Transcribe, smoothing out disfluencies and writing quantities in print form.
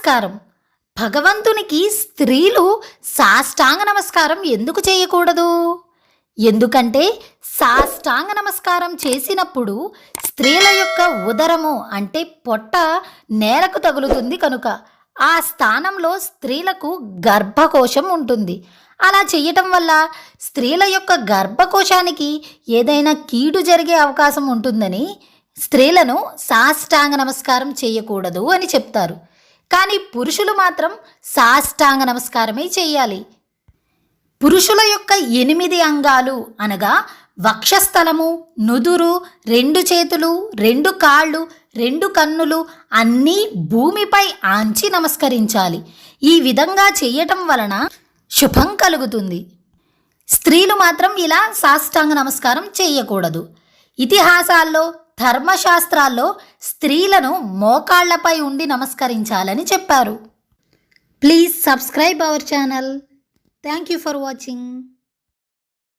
నమస్కారం. భగవంతునికి స్త్రీలు సాష్టాంగ నమస్కారం ఎందుకు చేయకూడదు? ఎందుకంటే సాష్టాంగ నమస్కారం చేసినప్పుడు స్త్రీల యొక్క ఉదరము అంటే పొట్ట నేలకు తగులుతుంది కనుక ఆ స్థానంలో స్త్రీలకు గర్భకోశం ఉంటుంది. అలా చేయటం వల్ల స్త్రీల యొక్క గర్భకోశానికి ఏదైనా కీడు జరిగే అవకాశం ఉంటుందని స్త్రీలను సాష్టాంగ నమస్కారం చేయకూడదు అని చెప్తారు. కానీ పురుషులు మాత్రం సాష్టాంగ నమస్కారమే చేయాలి. పురుషుల యొక్క 8 అంగాలు అనగా వక్షస్థలము, నుదురు, 2 చేతులు, 2 కాళ్ళు, 2 కన్నులు అన్నీ భూమిపై ఆంచి నమస్కరించాలి. ఈ విధంగా చేయటం వలన శుభం కలుగుతుంది. స్త్రీలు మాత్రం ఇలా సాష్టాంగ నమస్కారం చేయకూడదు. ఇతిహాసాల్లో, ధర్మశాస్త్రాల్లో స్త్రీలను మోకాళ్లపై ఉండి నమస్కరించాలని చెప్పారు. Please subscribe our channel. Thank you for watching.